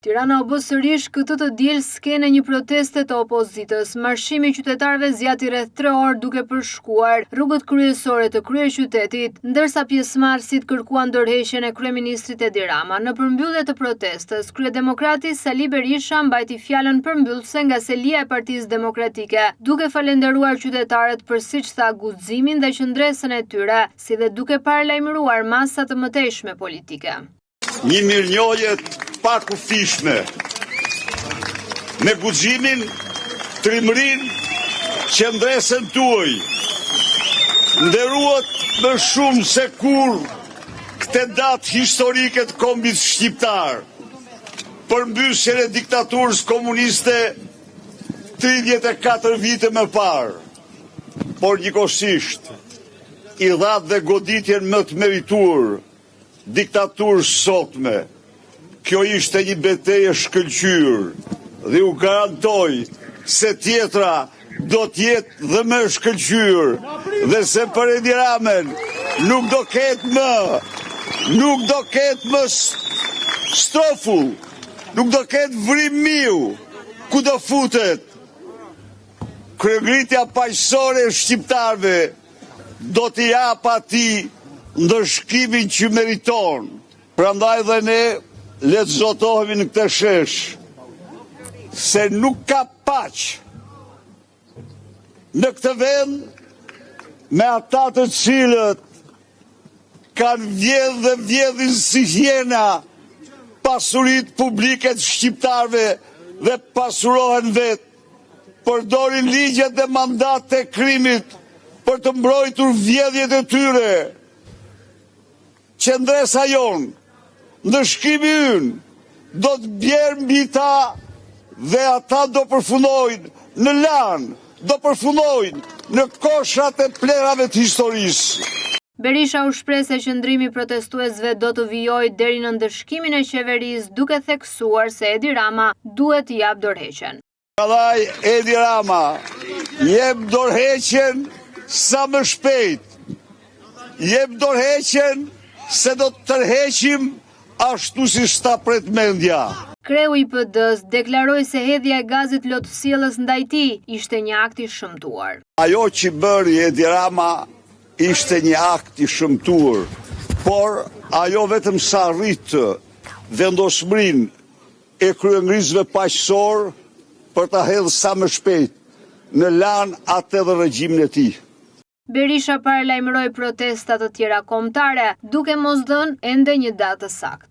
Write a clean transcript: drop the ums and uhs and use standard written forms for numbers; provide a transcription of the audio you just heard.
Tirana u bë sërish këtë të diel skene një proteste të opozitës. Marshimi i qytetarëve zgjati rreth 3 orë duke përshkuar rrugët kryesore të kryeqytetit, ndërsa pjesëmarrësit kërkuan ndërheqjen e kryeministrit Edi Rama. Në përmbyllje të protestës, kryedemokrati Sali Berisha mbajti fjalën përmbyllëse nga selia e Partisë Demokratike, duke falenderuar qytetarët për siç tha guximin dhe qëndresën e tyre, si dhe duke paralajmëruar masa të mëtejshme politike. Një mirënjohje pa kufishme me guximin, trimërin, qëndresën tuaj, nderuat më shumë se kur këtë datë historike të kombit shqiptar, përmbysjen e diktaturës komuniste 34 vite më parë, por njëkohësisht i dha dhe goditjen më të merituar diktaturës sotme. Kjo ishte një betejë shkëlqyer dhe u garantoj se tjetra do t'jetë dhe më shkëlqyer dhe se për Edi Ramën nuk do ketë më strofull, nuk do ketë vrimiu ku do futet. Kryengritja paqësore e shqiptarëve do t'i jap atij ndërshkimin që meriton. Prandaj dhe ne le të zotohemi në këtë shesh, se nuk ka paqë në këtë vend me ata të cilët kanë vjedhë dhe vjedhin si hjena pasuritë publike të shqiptarëve dhe pasurohen vetë, përdorin ligjet dhe mandatet e krimit për të mbrojtur vjedhjet e tyre. Qëndresa jonë, ndërshkimi ynë do të bjerë mbi ta dhe ata do përfundojnë në lanë, do përfundojnë në koshat e plerave të historisë. Berisha u shpreh se qëndrimi protestuesve do të vijojë deri në ndërshkimin e qeverisë, duke theksuar se Edi Rama duhet t'i jap dorëheqjen. Prandaj Edi Rama jep dorëheqjen sa më shpejt. Jep dorëheqjen se do të tërheqim ashtu si sta pret mendja. Kreu i PD-s deklaroi se hedhja e gazit lotësjellës ndaj tij ishte një akt i shëmtuar. Ajo që bëri Edi Rama ishte një akt i shëmtuar, por ajo vetëm sa rrit vendosmërinë e kryengrisëve paqësor për ta hedhur sa më shpejt në lanë atë dhe regjimin e tij. Berisha paralajmëroi protesta të tjera kombëtare, duke mos dhënë ende një datë saktë.